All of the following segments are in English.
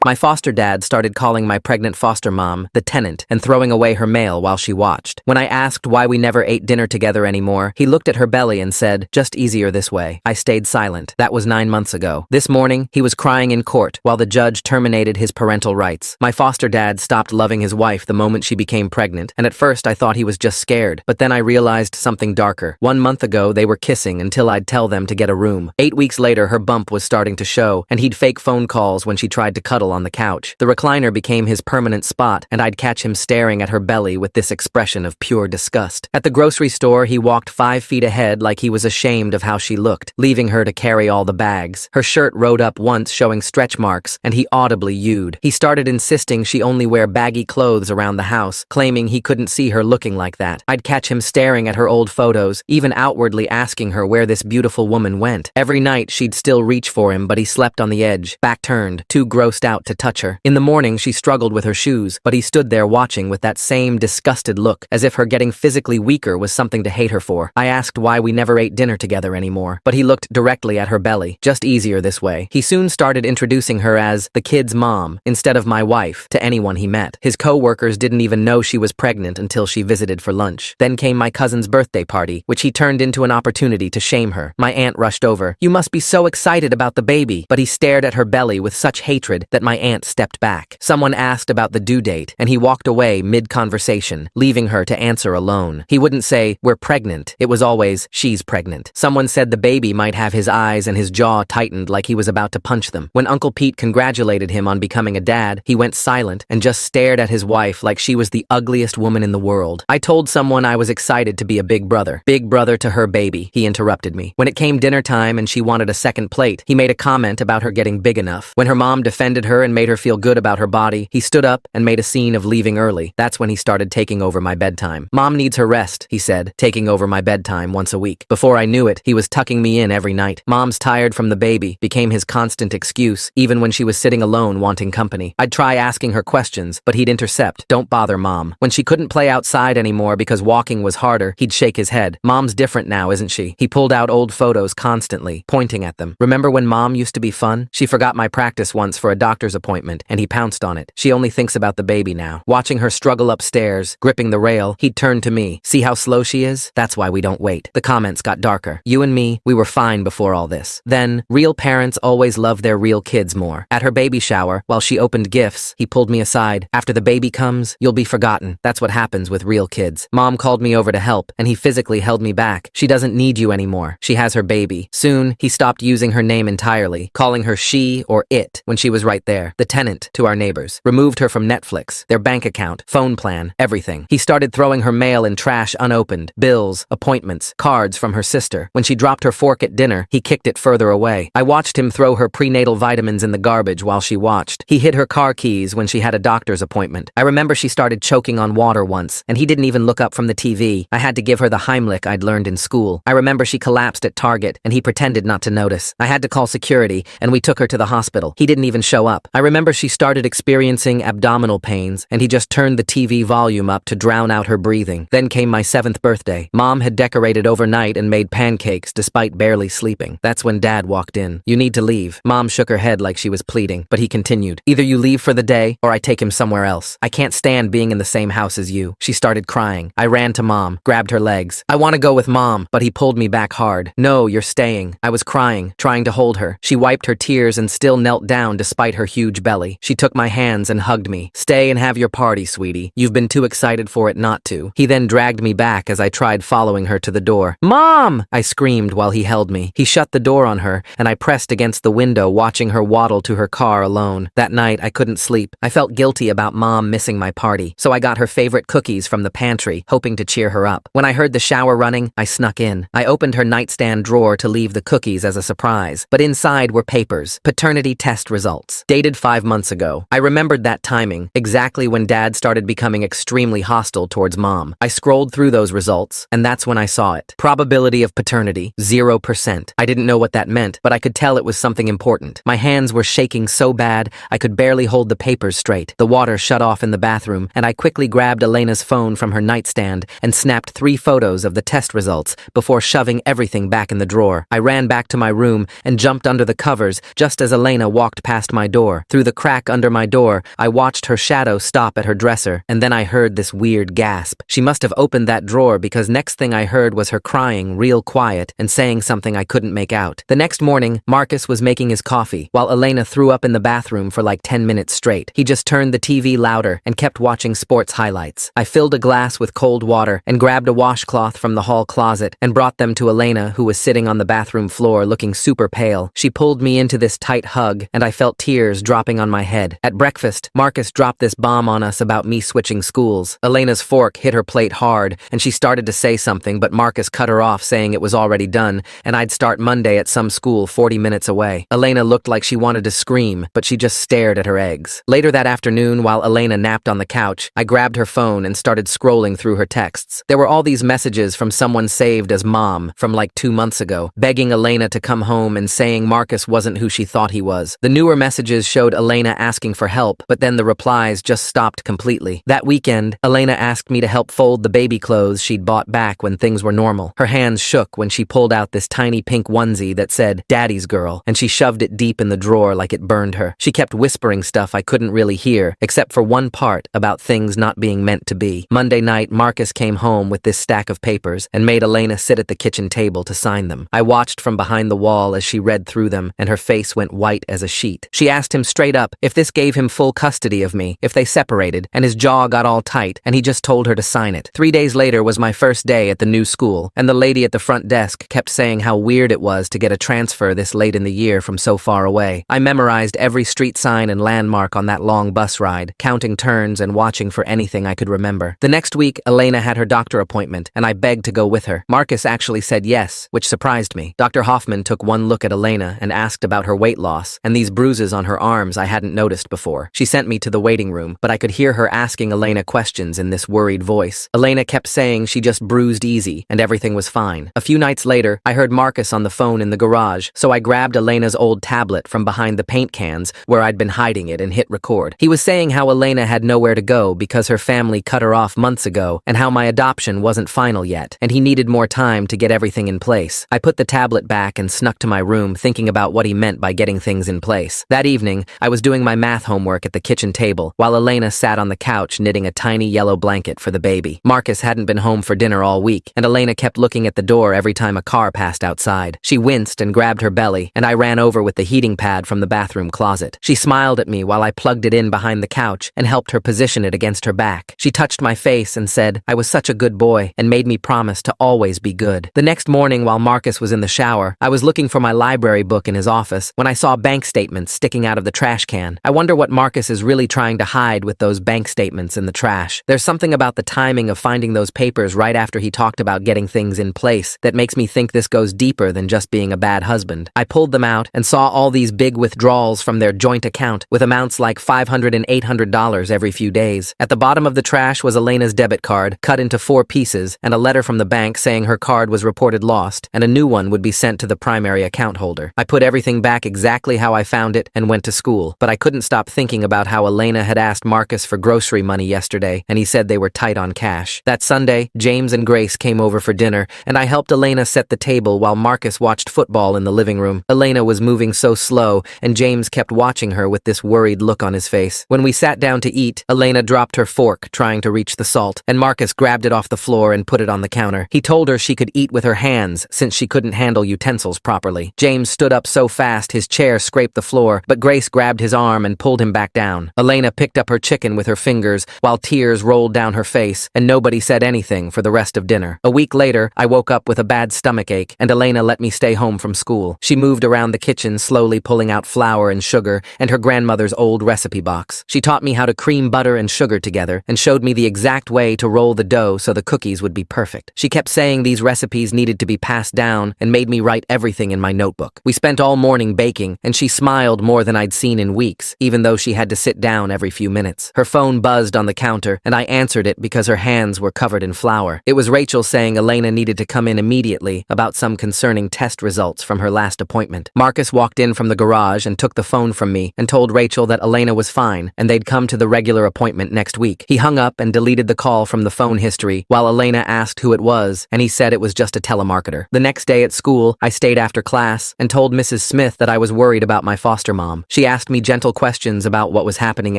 My foster dad started calling my pregnant foster mom the Tenant and throwing away her mail while she watched. When I asked why we never ate dinner together anymore, he looked at her belly and said, "Just easier this way." I stayed silent. That was 9 months ago. This morning, he was crying in court while the judge terminated his parental rights. My foster dad stopped loving his wife the moment she became pregnant, and at first I thought he was just scared, but then I realized something darker. 1 month ago, they were kissing until I'd tell them to get a room. 8 weeks later, her bump was starting to show, and he'd fake phone calls when she tried to cuddle on the couch. The recliner became his permanent spot, and I'd catch him staring at her belly with this expression of pure disgust. At the grocery store, he walked 5 feet ahead like he was ashamed of how she looked, leaving her to carry all the bags. Her shirt rode up once, showing stretch marks, and he audibly yewed. He started insisting she only wear baggy clothes around the house, claiming he couldn't see her looking like that. I'd catch him staring at her old photos, even outwardly asking her where this beautiful woman went. Every night, she'd still reach for him, but he slept on the edge, back turned, too grossed out to touch her. In the morning, she struggled with her shoes, but he stood there watching with that same disgusted look, as if her getting physically weaker was something to hate her for. I asked why we never ate dinner together anymore, but he looked directly at her belly. Just easier this way. He soon started introducing her as the kid's mom, instead of my wife, to anyone he met. His co-workers didn't even know she was pregnant until she visited for lunch. Then came my cousin's birthday party, which he turned into an opportunity to shame her. My aunt rushed over. "You must be so excited about the baby," but he stared at her belly with such hatred that my aunt stepped back. Someone asked about the due date, and he walked away mid-conversation, leaving her to answer alone. He wouldn't say, "We're pregnant." It was always, "She's pregnant." Someone said the baby might have his eyes and his jaw tightened like he was about to punch them. When Uncle Pete congratulated him on becoming a dad, he went silent and just stared at his wife like she was the ugliest woman in the world. I told someone I was excited to be a big brother. Big brother to her baby, he interrupted me. When it came dinner time and she wanted a second plate, he made a comment about her getting big enough. When her mom defended her and made her feel good about her body, he stood up and made a scene of leaving early. That's when he started taking over my bedtime. "Mom needs her rest," he said, taking over my bedtime once a week. Before I knew it, he was tucking me in every night. "Mom's tired from the baby" became his constant excuse, even when she was sitting alone wanting company. I'd try asking her questions, but he'd intercept. "Don't bother, Mom." When she couldn't play outside anymore because walking was harder, he'd shake his head. "Mom's different now, isn't she?" He pulled out old photos constantly, pointing at them. "Remember when Mom used to be fun? She forgot my practice once for a doctor's appointment, and he pounced on it. She only thinks about the baby now." Watching her struggle upstairs, gripping the rail, he'd turn to me. "See how slow she is? That's why we don't wait." The comments got darker. "You and me, we were fine before all this." Then, real parents always love their real kids more. At her baby shower, while she opened gifts, he pulled me aside. "After the baby comes, you'll be forgotten. That's what happens with real kids." Mom called me over to help, and he physically held me back. "She doesn't need you anymore. She has her baby." Soon, he stopped using her name entirely, calling her she or it when she was right there. The tenant to our neighbors. Removed her from Netflix, their bank account, phone plan, everything. He started throwing her mail in trash unopened, bills, appointments, cards from her sister. When she dropped her fork at dinner, he kicked it further away. I watched him throw her prenatal vitamins in the garbage while she watched. He hid her car keys when she had a doctor's appointment. I remember she started choking on water once, and he didn't even look up from the TV. I had to give her the Heimlich I'd learned in school. I remember she collapsed at Target, and he pretended not to notice. I had to call security, and we took her to the hospital. He didn't even show up. I remember she started experiencing abdominal pains, and he just turned the TV volume up to drown out her breathing. Then came my 7th birthday. Mom had decorated overnight and made pancakes despite barely sleeping. That's when Dad walked in. "You need to leave." Mom shook her head like she was pleading, but he continued. "Either you leave for the day, or I take him somewhere else. I can't stand being in the same house as you." She started crying. I ran to Mom, grabbed her legs. "I want to go with Mom," but he pulled me back hard. "No, you're staying." I was crying, trying to hold her. She wiped her tears and still knelt down despite her huge belly. She took my hands and hugged me. "Stay and have your party, sweetie. You've been too excited for it not to." He then dragged me back as I tried following her to the door. "Mom!" I screamed while he held me. He shut the door on her, and I pressed against the window watching her waddle to her car alone. That night, I couldn't sleep. I felt guilty about Mom missing my party, so I got her favorite cookies from the pantry, hoping to cheer her up. When I heard the shower running, I snuck in. I opened her nightstand drawer to leave the cookies as a surprise, but inside were papers, paternity test results, dated 5 months ago. I remembered that timing, exactly when Dad started becoming extremely hostile towards Mom. I scrolled through those results, and that's when I saw it. Probability of paternity, 0%. I didn't know what that meant, but I could tell it was something important. My hands were shaking so bad, I could barely hold the papers straight. The water shut off in the bathroom, and I quickly grabbed Elena's phone from her nightstand and snapped 3 photos of the test results before shoving everything back in the drawer. I ran back to my room and jumped under the covers just as Elena walked past my door. floor. Through the crack under my door, I watched her shadow stop at her dresser, and then I heard this weird gasp. She must have opened that drawer because next thing I heard was her crying real quiet and saying something I couldn't make out. The next morning, Marcus was making his coffee, while Elena threw up in the bathroom for like 10 minutes straight. He just turned the TV louder and kept watching sports highlights. I filled a glass with cold water and grabbed a washcloth from the hall closet and brought them to Elena, who was sitting on the bathroom floor looking super pale. She pulled me into this tight hug, and I felt tears dropping on my head. At breakfast, Marcus dropped this bomb on us about me switching schools. Elena's fork hit her plate hard, and she started to say something, but Marcus cut her off, saying it was already done, and I'd start Monday at some school 40 minutes away. Elena looked like she wanted to scream, but she just stared at her eggs. Later that afternoon, while Elena napped on the couch, I grabbed her phone and started scrolling through her texts. There were all these messages from someone saved as mom from like 2 months ago, begging Elena to come home and saying Marcus wasn't who she thought he was. The newer messages showed Elena asking for help, but then the replies just stopped completely. That weekend, Elena asked me to help fold the baby clothes she'd bought back when things were normal. Her hands shook when she pulled out this tiny pink onesie that said, "Daddy's girl," and she shoved it deep in the drawer like it burned her. She kept whispering stuff I couldn't really hear, except for one part about things not being meant to be. Monday night, Marcus came home with this stack of papers and made Elena sit at the kitchen table to sign them. I watched from behind the wall as she read through them, and her face went white as a sheet. She asked him straight up if this gave him full custody of me, if they separated, and his jaw got all tight, and he just told her to sign it. 3 days later was my first day at the new school, and the lady at the front desk kept saying how weird it was to get a transfer this late in the year from so far away. I memorized every street sign and landmark on that long bus ride, counting turns and watching for anything I could remember. The next week, Elena had her doctor appointment, and I begged to go with her. Marcus actually said yes, which surprised me. Dr. Hoffman took one look at Elena and asked about her weight loss and these bruises on her arms I hadn't noticed before. She sent me to the waiting room, but I could hear her asking Elena questions in this worried voice. Elena kept saying she just bruised easy and everything was fine. A few nights later, I heard Marcus on the phone in the garage, so I grabbed Elena's old tablet from behind the paint cans where I'd been hiding it and hit record. He was saying how Elena had nowhere to go because her family cut her off months ago and how my adoption wasn't final yet, and he needed more time to get everything in place. I put the tablet back and snuck to my room thinking about what he meant by getting things in place. That evening, I was doing my math homework at the kitchen table while Elena sat on the couch knitting a tiny yellow blanket for the baby. Marcus hadn't been home for dinner all week, and Elena kept looking at the door every time a car passed outside. She winced and grabbed her belly, and I ran over with the heating pad from the bathroom closet. She smiled at me while I plugged it in behind the couch and helped her position it against her back. She touched my face and said I was such a good boy and made me promise to always be good. The next morning, while Marcus was in the shower, I was looking for my library book in his office when I saw bank statements sticking out of the trash can. I wonder what Marcus is really trying to hide with those bank statements in the trash. There's something about the timing of finding those papers right after he talked about getting things in place that makes me think this goes deeper than just being a bad husband. I pulled them out and saw all these big withdrawals from their joint account with amounts like $500 and $800 every few days. At the bottom of the trash was Elena's debit card, cut into 4 pieces, and a letter from the bank saying her card was reported lost and a new one would be sent to the primary account holder. I put everything back exactly how I found it and went to school, but I couldn't stop thinking about how Elena had asked Marcus for grocery money yesterday, and he said they were tight on cash. That Sunday, James and Grace came over for dinner, and I helped Elena set the table while Marcus watched football in the living room. Elena was moving so slow, and James kept watching her with this worried look on his face. When we sat down to eat, Elena dropped her fork, trying to reach the salt, and Marcus grabbed it off the floor and put it on the counter. He told her she could eat with her hands since she couldn't handle utensils properly. James stood up so fast his chair scraped the floor, but Grace grabbed his arm and pulled him back down. Elena picked up her chicken with her fingers while tears rolled down her face, and nobody said anything for the rest of dinner. A week later, I woke up with a bad stomach ache, and Elena let me stay home from school. She moved around the kitchen, slowly pulling out flour and sugar and her grandmother's old recipe box. She taught me how to cream butter and sugar together and showed me the exact way to roll the dough so the cookies would be perfect. She kept saying these recipes needed to be passed down and made me write everything in my notebook. We spent all morning baking, and she smiled more than I'd seen in weeks, even though she had to sit down every few minutes. Her phone buzzed on the counter, and I answered it because her hands were covered in flour. It was Rachel saying Elena needed to come in immediately about some concerning test results from her last appointment. Marcus walked in from the garage and took the phone from me and told Rachel that Elena was fine and they'd come to the regular appointment next week. He hung up and deleted the call from the phone history while Elena asked who it was, and he said it was just a telemarketer. The next day at school, I stayed after class and told Mrs. Smith that I was worried about my foster mom. She asked me gentle questions about what was happening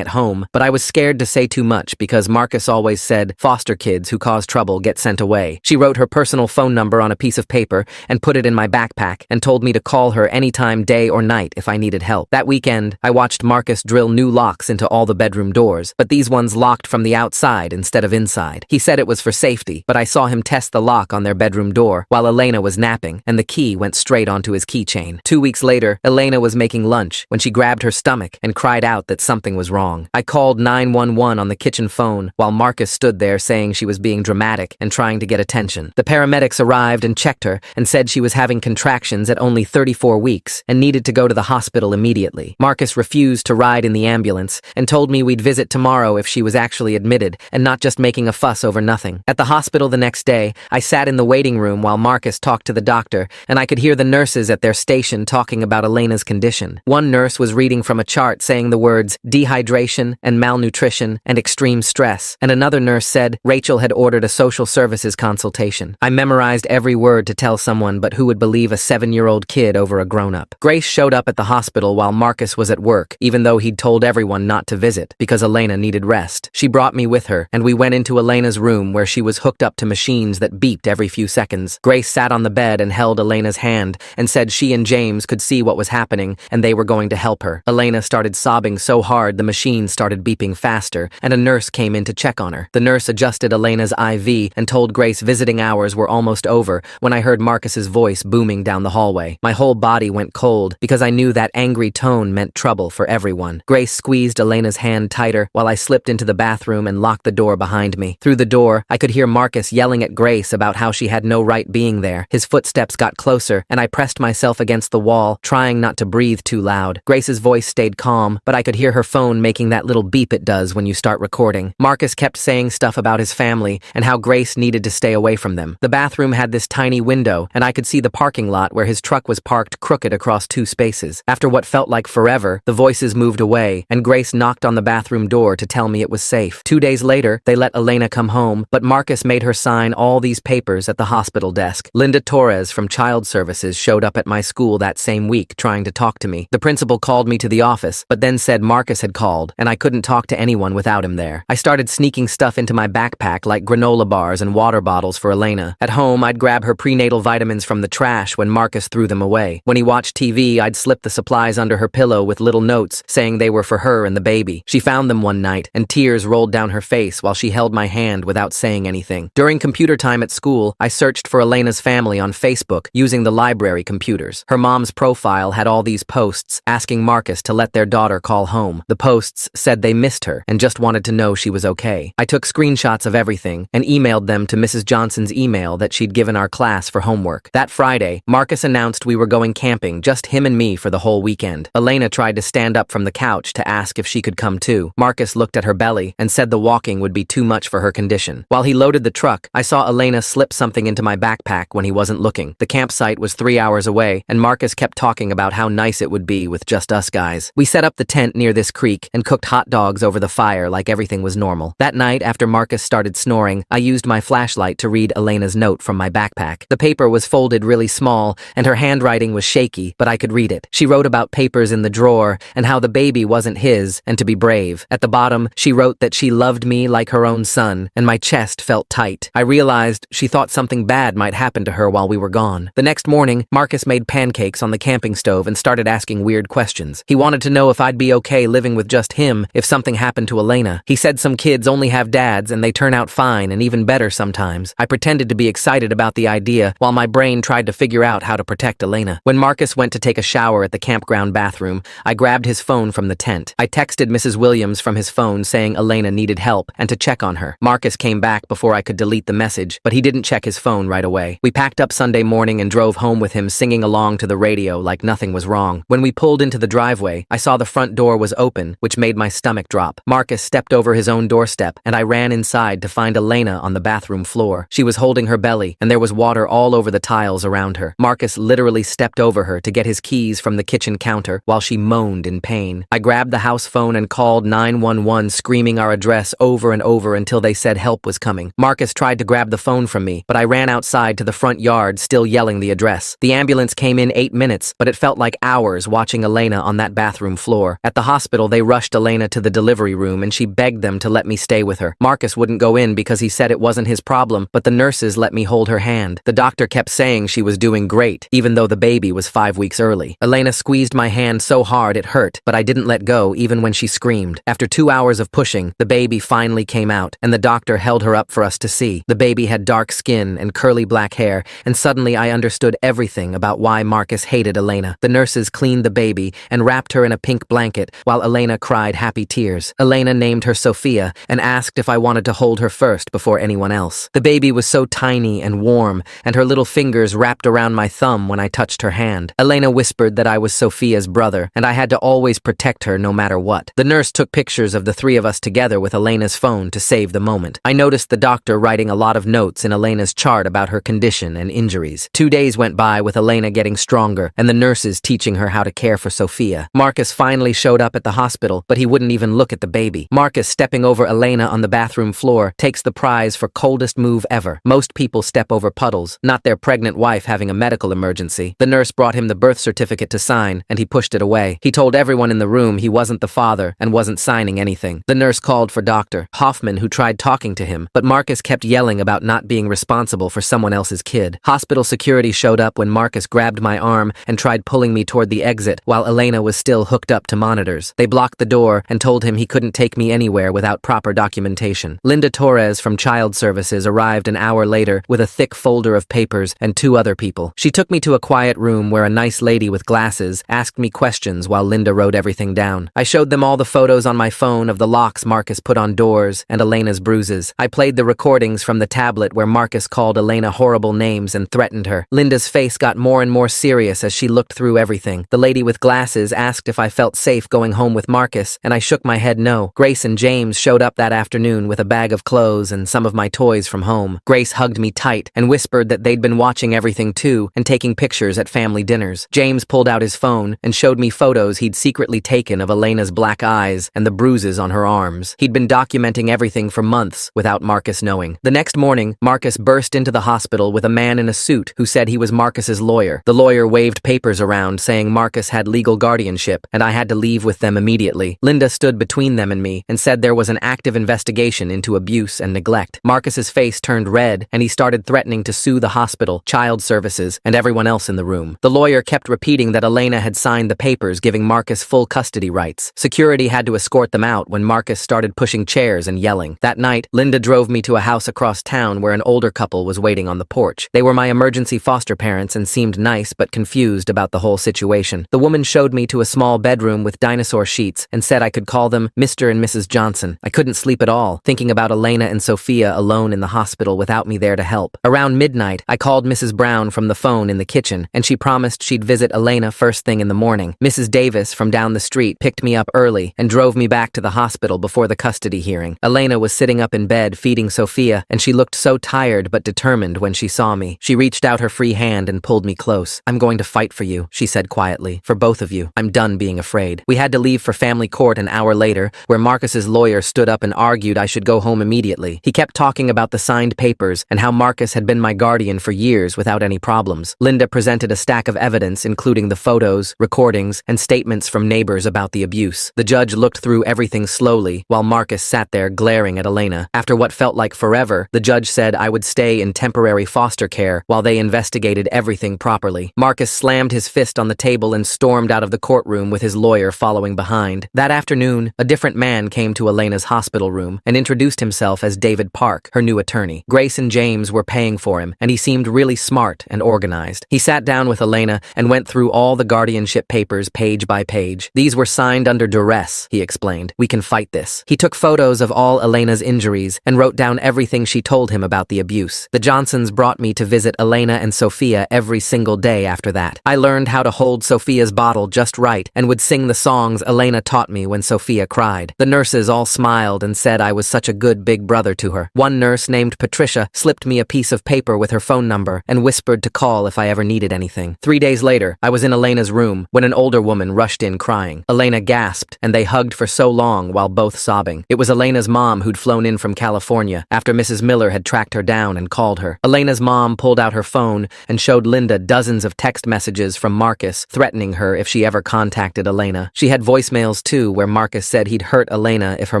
at home, but I was scared to say too much because Marcus always said foster kids who cause trouble get sent away. She wrote her personal phone number on a piece of paper and put it in my backpack and told me to call her anytime, day or night, if I needed help. That weekend, I watched Marcus drill new locks into all the bedroom doors, but these ones locked from the outside instead of inside. He said it was for safety, but I saw him test the lock on their bedroom door while Elena was napping, and the key went straight onto his keychain. 2 weeks later, Elena was making lunch when she grabbed her stomach and cried out that something was wrong. I called 911 on the kitchen phone while Marcus stood there saying she was being dramatic and trying to get attention. The paramedics arrived and checked her and said she was having contractions at only 34 weeks and needed to go to the hospital immediately. Marcus refused to ride in the ambulance and told me we'd visit tomorrow if she was actually admitted and not just making a fuss over nothing. At the hospital the next day, I sat in the waiting room while Marcus talked to the doctor, and I could hear the nurses at their station talking about Elena's condition. One nurse was reading from a chart saying the words dehydration and malnutrition and extreme stress, and another nurse said Rachel had ordered a social services consultation. I memorized every word to tell someone, but who would believe a 7-year-old kid over a grown-up? Grace showed up at the hospital while Marcus was at work, even though he'd told everyone not to visit because Elena needed rest. She brought me with her, and we went into Elena's room where she was hooked up to machines that beeped every few seconds. Grace sat on the bed and held Elena's hand and said she and James could see what was happening and they were going to help her. Elena started sobbing so hard the machine started beeping faster, and a nurse came in to check on her. The nurse adjusted Elena's IV and told Grace visiting hours were almost over when I heard Marcus's voice booming down the hallway. My whole body went cold because I knew that angry tone meant trouble for everyone. Grace squeezed Elena's hand tighter while I slipped into the bathroom and locked the door behind me. Through the door, I could hear Marcus yelling at Grace about how she had no right being there. His footsteps got closer, and I pressed myself against the wall, trying not to breathe too loud. Grace's voice stayed calm, but I could hear her phone making that little beep it does when you start recording. Marcus kept saying stuff about his family and how Grace needed to stay away from them. The bathroom had this tiny window, and I could see the parking lot where his truck was parked crooked across 2 spaces. After what felt like forever, the voices moved away, and Grace knocked on the bathroom door to tell me it was safe. 2 days later, they let Elena come home, but Marcus made her sign all these papers at the hospital desk. Linda Torres from Child Services showed up at my school that same week trying to talk to me. The principal called me to the office, but then said Marcus had called, and I couldn't talk to anyone without him there. I started sneaking stuff into my backpack like granola bars and water bottles for Elena. At home, I'd grab her prenatal vitamins from the trash when Marcus threw them away. When he watched TV, I'd slip the supplies under her pillow with little notes saying they were for her and the baby. She found them one night, and tears rolled down her face while she held my hand without saying anything. During computer time at school, I searched for Elena's family on Facebook using the library computers. Her mom's profile had all these posts asking Marcus to let their daughter call home. The posts said they missed her and just wanted to know she was okay. I took screenshots of everything and emailed them to Mrs. Johnson's email that she'd given our class for homework. That Friday, Marcus announced we were going camping, just him and me for the whole weekend. Elena tried to stand up from the couch to ask if she could come too. Marcus looked at her belly and said the walking would be too much for her condition. While he loaded the truck, I saw Elena slip something into my backpack when he wasn't looking. The campsite was 3 hours away, and Marcus kept talking about how nice it would be with just us guys. We set up the tent near this creek and cooked hot dogs over the fire like everything was normal. That night, after Marcus started snoring, I used my flashlight to read Elena's note from my backpack. The paper was folded really small, and her handwriting was shaky, but I could read it. She wrote about papers in the drawer and how the baby wasn't his and to be brave. At the bottom, she wrote that she loved me like her own son, and my chest felt tight. I realized she thought something bad might happen to her while we were gone. The next morning, Marcus made pancakes on the camping stove and started asking weird questions. He wanted to know if I'd be okay living with just him if something happened to Elena. He said some kids only have dads and they turn out fine and even better sometimes. I pretended to be excited about the idea while my brain tried to figure out how to protect Elena. When Marcus went to take a shower at the campground bathroom, I grabbed his phone from the tent. I texted Mrs. Williams from his phone saying Elena needed help and to check on her. Marcus came back before I could delete the message, but he didn't check his phone right away. We packed up Sunday morning and drove home with him singing along to the radio like nothing was wrong. When we pulled into the driveway, I saw the front door was open, which made my stomach drop. Marcus stepped over his own doorstep, and I ran inside to find Elena on the bathroom floor. She was holding her belly, and there was water all over the tiles around her. Marcus literally stepped over her to get his keys from the kitchen counter while she moaned in pain. I grabbed the house phone and called 911, screaming our address over and over until they said help was coming. Marcus tried to grab the phone from me, but I ran outside to the front yard still yelling the address. The ambulance came in 8 minutes, but it felt like hours watching Elena on that bathroom floor. At the hospital, they rushed Elena to the delivery room and she begged them to let me stay with her. Marcus wouldn't go in because he said it wasn't his problem, but the nurses let me hold her hand. The doctor kept saying she was doing great, even though the baby was 5 weeks early. Elena squeezed my hand so hard it hurt, but I didn't let go even when she screamed. After 2 hours of pushing, the baby finally came out, and the doctor held her up for us to see. The baby had dark skin and curly black hair, and suddenly I understood everything about why Marcus hated Elena. The nurses cleaned the baby and wrapped her in a pink blanket while Elena cried happy tears. Elena named her Sophia and asked if I wanted to hold her first before anyone else. The baby was so tiny and warm, and her little fingers wrapped around my thumb when I touched her hand. Elena whispered that I was Sophia's brother, and I had to always protect her no matter what. The nurse took pictures of the three of us together with Elena's phone to save the moment. I noticed the doctor writing a lot of notes in Elena's chart about her condition and injuries. 2 days went by with Elena getting stronger, and the nurses teaching her how to care for Sophia. Marcus finally showed up at the hospital, but he wouldn't even look at the baby. Marcus, stepping over Elena on the bathroom floor, takes the prize for coldest move ever. Most people step over puddles, not their pregnant wife having a medical emergency. The nurse brought him the birth certificate to sign, and he pushed it away. He told everyone in the room he wasn't the father and wasn't signing anything. The nurse called for Dr. Hoffman, who tried talking to him, but Marcus kept yelling about not being responsible for someone else's kid. Hospital security showed up when Marcus grabbed my arm and tried pulling me toward the exit while Elena was still hooked up to monitors. They blocked the door and told him he couldn't take me anywhere without proper documentation. Linda Torres from Child Services arrived an hour later with a thick folder of papers and 2 other people. She took me to a quiet room where a nice lady with glasses asked me questions while Linda wrote everything down. I showed them all the photos on my phone of the locks Marcus put on doors and Elena's bruises. I played the recordings from the tablet where Marcus called Elena horrible names and threatened her. Linda's face got more and more serious as she looked through everything. The lady with glasses asked if I felt safe going home with Marcus, and I shook my head no. Grace and James showed up that afternoon with a bag of clothes and some of my toys from home. Grace hugged me tight and whispered that they'd been watching everything too and taking pictures at family dinners. James pulled out his phone and showed me photos he'd secretly taken of Elena's black eyes and the bruises on her arms. He'd been documenting everything for months without Marcus knowing. The next morning, Marcus burst into the hospital with a man in a suit who said he was Marcus's lawyer. The lawyer waved papers around saying Marcus had legal guardianship and I had to leave with them immediately. Linda stood between them and me and said there was an active investigation into abuse and neglect. Marcus's face turned red and he started threatening to sue the hospital, Child Services, and everyone else in the room. The lawyer kept repeating that Elena had signed the papers giving Marcus full custody rights. Security had to escort them out when Marcus started pushing chairs and yelling. That night, Linda drove me to a house across town where an older couple was waiting on the porch. They were my emergency foster parents and seemed nice but confused about the whole situation. The woman showed me to a small bedroom with dinosaur sheets and said I could call them Mr. and Mrs. Johnson. I couldn't sleep at all, thinking about Elena and Sophia alone in the hospital without me there to help. Around midnight, I called Mrs. Brown from the phone in the kitchen, and she promised she'd visit Elena first thing in the morning. Mrs. Davis from down the street picked me up early and drove me back to the hospital before the custody hearing. Elena was sitting up in bed feeding Sophia, and she looked so tired but determined when she saw me. She reached out her free hand and pulled me close. "I'm going to fight for you," she said quietly. "For both of you. I'm done being afraid." We had to leave for family court an hour later, where Marcus's lawyer stood up and argued I should go home immediately. He kept talking about the signed papers and how Marcus had been my guardian for years without any problems. Linda presented a stack of evidence including the photos, recordings, and statements from neighbors about the abuse. The judge looked through everything slowly while Marcus sat there glaring at Elena. After what felt like forever, the judge said I would stay in temporary foster care while they investigated everything properly. Marcus slammed his fist on the table and stormed out of the courtroom with his lawyer following behind. That afternoon, a different man came to Elena's hospital room and introduced himself as David Park, her new attorney. Grace and James were paying for him, and he seemed really smart and organized. He sat down with Elena and went through all the guardianship papers page by page. "These were signed under duress," he explained. "We can fight this." He took photos of all Elena's injuries and wrote down everything she told him about the abuse. The Johnsons brought me to visit Elena and Sophia every single day after that. I learned how to hold Sophia's bottle just right and would sing the songs Elena taught me when Sophia cried. The nurses all smiled and said I was such a good big brother to her. One nurse named Patricia slipped me a piece of paper with her phone number and whispered to call if I ever needed anything. 3 days later, I was in Elena's room when an older woman rushed in crying. Elena gasped, and they hugged for so long while both sobbing. It was Elena's mom who'd flown in from California after Mrs. Miller had tracked her down and called her. Elena's mom pulled out her phone and showed Linda dozens of text messages from Marcus threatening her if she ever never contacted Elena. She had voicemails too, where Marcus said he'd hurt Elena if her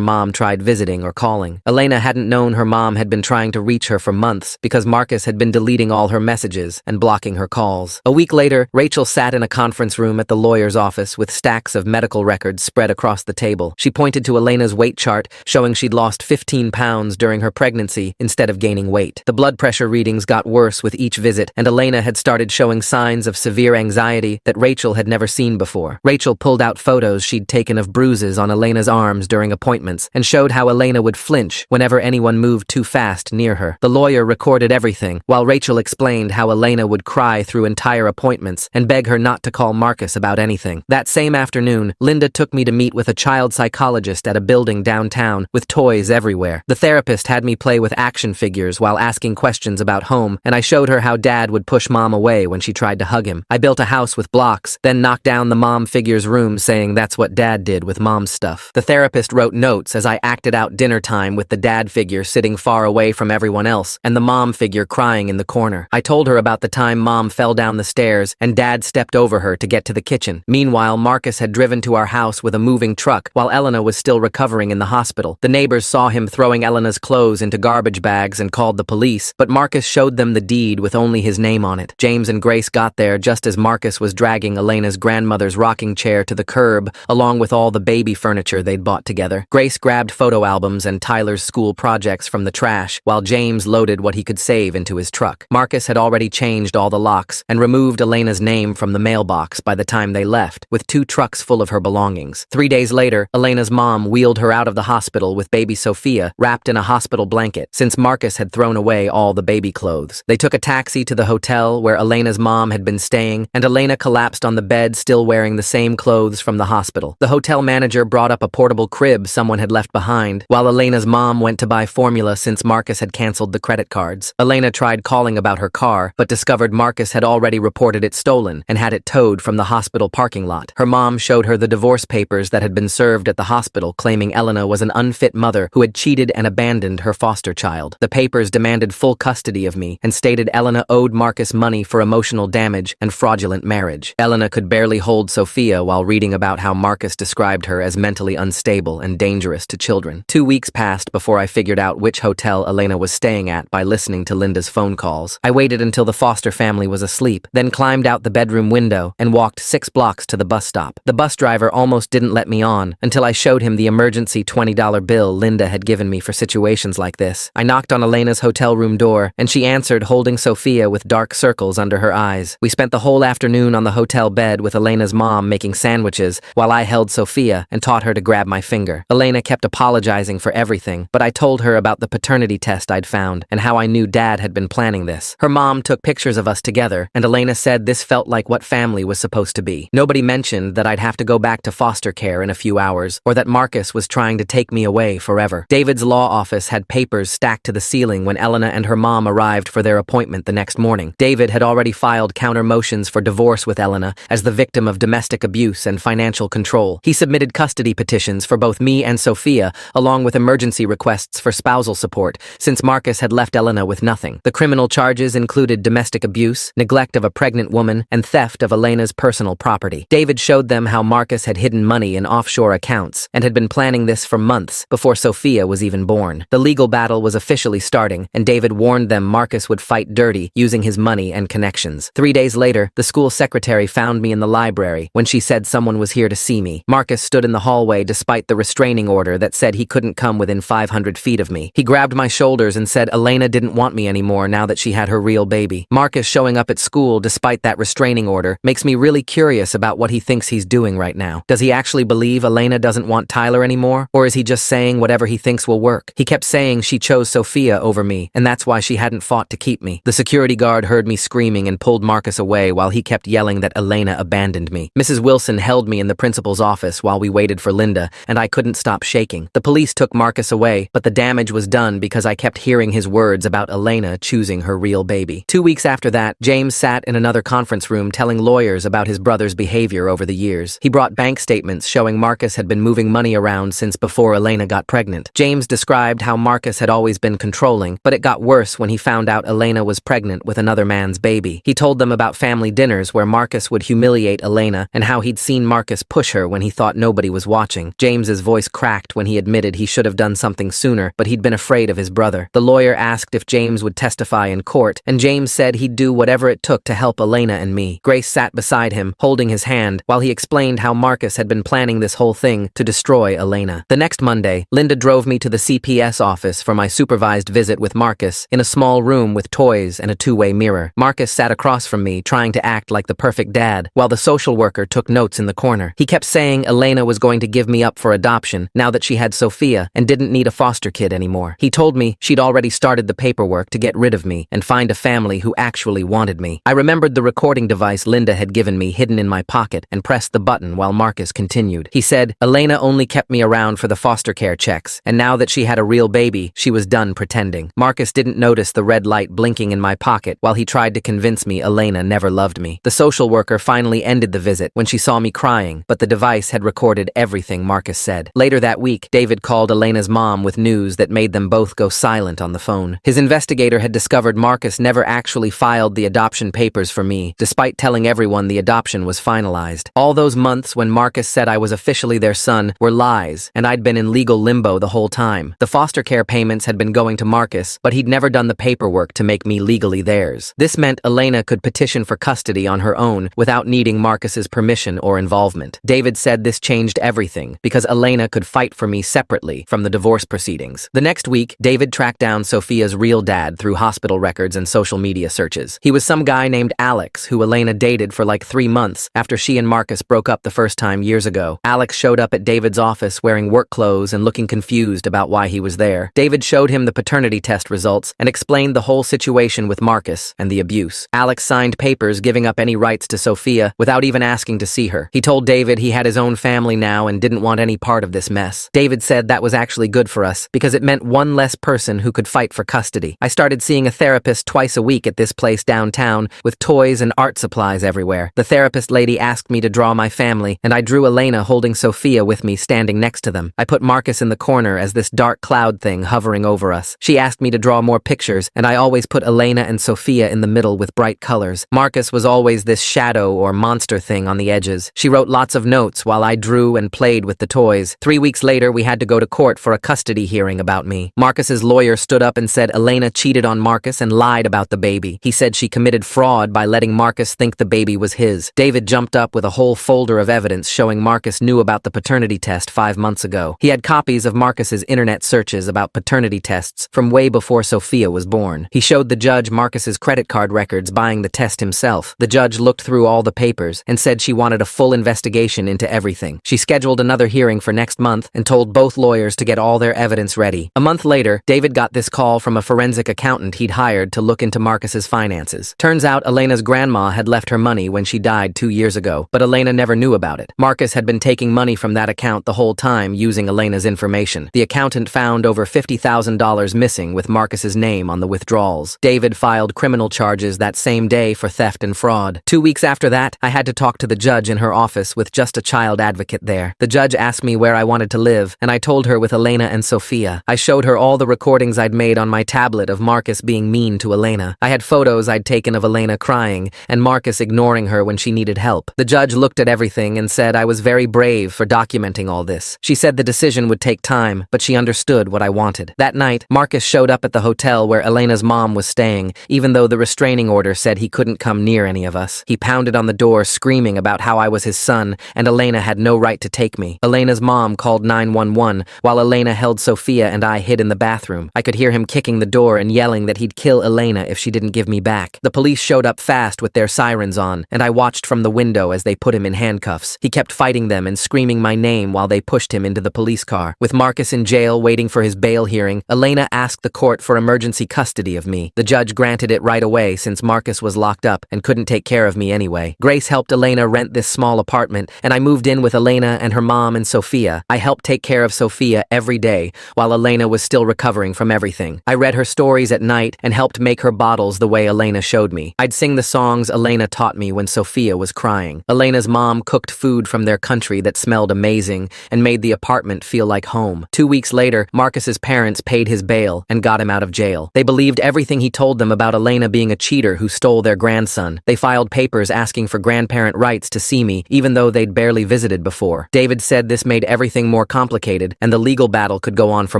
mom tried visiting or calling. Elena hadn't known her mom had been trying to reach her for months because Marcus had been deleting all her messages and blocking her calls. A week later, Rachel sat in a conference room at the lawyer's office with stacks of medical records spread across the table. She pointed to Elena's weight chart, showing she'd lost 15 pounds during her pregnancy instead of gaining weight. The blood pressure readings got worse with each visit, and Elena had started showing signs of severe anxiety that Rachel had never seen before. Rachel pulled out photos she'd taken of bruises on Elena's arms during appointments and showed how Elena would flinch whenever anyone moved too fast near her. The lawyer recorded everything, while Rachel explained how Elena would cry through entire appointments and beg her not to call Marcus about anything. That same afternoon, Linda took me to meet with a child psychologist at a building downtown with toys everywhere. The therapist had me play with action figures while asking questions about home, and I showed her how Dad would push Mom away when she tried to hug him. I built a house with blocks, then knocked down the Mom figure's room, saying that's what Dad did with Mom's stuff. The therapist wrote notes as I acted out dinner time with the Dad figure sitting far away from everyone else and the Mom figure crying in the corner. I told her about the time Mom fell down the stairs and Dad stepped over her to get to the kitchen. Meanwhile, Marcus had driven to our house with a moving truck while Elena was still recovering in the hospital. The neighbors saw him throwing Elena's clothes into garbage bags and called the police, but Marcus showed them the deed with only his name on it. James and Grace got there just as Marcus was dragging Elena's grandmother's rocking chair to the curb, along with all the baby furniture they'd bought together. Grace grabbed photo albums and Tyler's school projects from the trash, while James loaded what he could save into his truck. Marcus had already changed all the locks and removed Elena's name from the mailbox by the time they left, with 2 trucks full of her belongings. 3 days later, Elena's mom wheeled her out of the hospital with baby Sophia wrapped in a hospital blanket, since Marcus had thrown away all the baby clothes. They took a taxi to the hotel where Elena's mom had been staying, and Elena collapsed on the bed still wearing the same clothes from the hospital. The hotel manager brought up a portable crib someone had left behind, while Elena's mom went to buy formula since Marcus had canceled the credit cards. Elena tried calling about her car, but discovered Marcus had already reported it stolen and had it towed from the hospital parking lot. Her mom showed her the divorce papers that had been served at the hospital, claiming Elena was an unfit mother who had cheated and abandoned her foster child. The papers demanded full custody of me and stated Elena owed Marcus money for emotional damage and fraudulent marriage. Elena could barely hold Sophia while reading about how Marcus described her as mentally unstable and dangerous to children. 2 weeks passed before I figured out which hotel Elena was staying at by listening to Linda's phone calls. I waited until the foster family was asleep, then climbed out the bedroom window and walked 6 blocks to the bus stop. The bus driver almost didn't let me on until I showed him the emergency $20 bill Linda had given me for situations like this. I knocked on Elena's hotel room door, and she answered holding Sophia with dark circles under her eyes. We spent the whole afternoon on the hotel bed with Elena's mom making sandwiches while I held Sophia and taught her to grab my finger. Elena kept apologizing for everything, but I told her about the paternity test I'd found and how I knew Dad had been planning this. Her mom took pictures of us together, and Elena said this felt like what family was supposed to be. Nobody mentioned that I'd have to go back to foster care in a few hours, or that Marcus was trying to take me away forever. David's law office had papers stacked to the ceiling when Elena and her mom arrived for their appointment the next morning. David had already filed counter motions for divorce with Elena as the victim of domestic abuse and financial control. He submitted custody petitions for both me and Sophia, along with emergency requests for spousal support, since Marcus had left Elena with nothing. The criminal charges included domestic abuse, neglect of a pregnant woman, and theft of Elena's personal property. David showed them how Marcus had hidden money in offshore accounts and had been planning this for months before Sophia was even born. The legal battle was officially starting, and David warned them Marcus would fight dirty using his money and connections. 3 days later, the school secretary found me in the library when she said someone was here to see me. Marcus stood in the hallway despite the restraining order that said he couldn't come within 500 feet of me. He grabbed my shoulders and said Elena didn't want me anymore now that she had her real baby. Marcus showing up at school despite that restraining order makes me really curious about what he thinks he's doing right now. Does he actually believe Elena doesn't want Tyler anymore? Or is he just saying whatever he thinks will work? He kept saying she chose Sophia over me, and that's why she hadn't fought to keep me. The security guard heard me screaming and pulled Marcus away while he kept yelling that Elena abandoned me. Mrs. Wilson held me in the principal's office while we waited for Linda, and I couldn't stop shaking. The police took Marcus away, but the damage was done because I kept hearing his words about Elena choosing her real baby. 2 weeks after that, James sat in another conference room telling lawyers about his brother's behavior over the years. He brought bank statements showing Marcus had been moving money around since before Elena got pregnant. James described how Marcus had always been controlling, but it got worse when he found out Elena was pregnant with another man's baby. He told them about family dinners where Marcus would humiliate Elena Elena and how he'd seen Marcus push her when he thought nobody was watching. James's voice cracked when he admitted he should have done something sooner, but he'd been afraid of his brother. The lawyer asked if James would testify in court, and James said he'd do whatever it took to help Elena and me. Grace sat beside him, holding his hand, while he explained how Marcus had been planning this whole thing to destroy Elena. The next Monday, Linda drove me to the CPS office for my supervised visit with Marcus in a small room with toys and a two-way mirror. Marcus sat across from me, trying to act like the perfect dad, while the social worker took notes in the corner. He kept saying Elena was going to give me up for adoption now that she had Sophia and didn't need a foster kid anymore. He told me she'd already started the paperwork to get rid of me and find a family who actually wanted me. I remembered the recording device Linda had given me hidden in my pocket and pressed the button while Marcus continued. He said, Elena only kept me around for the foster care checks, and now that she had a real baby, she was done pretending. Marcus didn't notice the red light blinking in my pocket while he tried to convince me Elena never loved me. The social worker finally ended the visit when she saw me crying, but the device had recorded everything Marcus said. Later that week, David called Elena's mom with news that made them both go silent on the phone. His investigator had discovered Marcus never actually filed the adoption papers for me, despite telling everyone the adoption was finalized. All those months when Marcus said I was officially their son were lies, and I'd been in legal limbo the whole time. The foster care payments had been going to Marcus, but he'd never done the paperwork to make me legally theirs. This meant Elena could petition for custody on her own without needing Marcus's permission or involvement. David said this changed everything because Elena could fight for me separately from the divorce proceedings. The next week, David tracked down Sophia's real dad through hospital records and social media searches. He was some guy named Alex who Elena dated for like 3 months after she and Marcus broke up the first time years ago. Alex showed up at David's office wearing work clothes and looking confused about why he was there. David showed him the paternity test results and explained the whole situation with Marcus and the abuse. Alex signed papers giving up any rights to Sophia without even asking to see her. He told David he had his own family now and didn't want any part of this mess. David said that was actually good for us because it meant one less person who could fight for custody. I started seeing a therapist twice a week at this place downtown with toys and art supplies everywhere. The therapist lady asked me to draw my family, and I drew Elena holding Sophia with me standing next to them. I put Marcus in the corner as this dark cloud thing hovering over us. She asked me to draw more pictures, and I always put Elena and Sophia in the middle with bright colors. Marcus was always this shadow or monster thing on the edges. She wrote lots of notes while I drew and played with the toys. 3 weeks later, we had to go to court for a custody hearing about me. Marcus's lawyer stood up and said Elena cheated on Marcus and lied about the baby. He said she committed fraud by letting Marcus think the baby was his. David jumped up with a whole folder of evidence showing Marcus knew about the paternity test 5 months ago. He had copies of Marcus's internet searches about paternity tests from way before Sophia was born. He showed the judge Marcus's credit card records buying the test himself. The judge looked through all the papers and said she wanted a full investigation into everything. She scheduled another hearing for next month and told both lawyers to get all their evidence ready. A month later, David got this call from a forensic accountant he'd hired to look into Marcus's finances. Turns out Elena's grandma had left her money when she died 2 years ago, but Elena never knew about it. Marcus had been taking money from that account the whole time using Elena's information. The accountant found over $50,000 missing with Marcus's name on the withdrawals. David filed criminal charges that same day for theft and fraud. 2 weeks after that, I had to talk to the judge in her office with just a child advocate there. The judge asked me where I wanted to live, and I told her with Elena and Sophia. I showed her all the recordings I'd made on my tablet of Marcus being mean to Elena. I had photos I'd taken of Elena crying and Marcus ignoring her when she needed help. The judge looked at everything and said I was very brave for documenting all this. She said the decision would take time, but she understood what I wanted. That night, Marcus showed up at the hotel where Elena's mom was staying, even though the restraining order said he couldn't come near any of us. He pounded on the door screaming about how I was his son and Elena had no right to take me. Elena's mom called 911 while Elena held Sophia and I hid in the bathroom. I could hear him kicking the door and yelling that he'd kill Elena if she didn't give me back. The police showed up fast with their sirens on, and I watched from the window as they put him in handcuffs. He kept fighting them and screaming my name while they pushed him into the police car. With Marcus in jail waiting for his bail hearing, Elena asked the court for emergency custody of me. The judge granted it right away since Marcus was locked up and couldn't take care of me anyway. Grace helped Elena rent this small apartment, and I moved in with Elena and her mom and Sophia. I helped take care of Sophia every day while Elena was still recovering from everything. I read her stories at night and helped make her bottles the way Elena showed me. I'd sing the songs Elena taught me when Sophia was crying. Elena's mom cooked food from their country that smelled amazing and made the apartment feel like home. 2 weeks later, Marcus's parents paid his bail and got him out of jail. They believed everything he told them about Elena being a cheater who stole their grandson. They filed papers asking for grandparent grandparent rights to see me, even though they'd barely visited before. David said this made everything more complicated, and the legal battle could go on for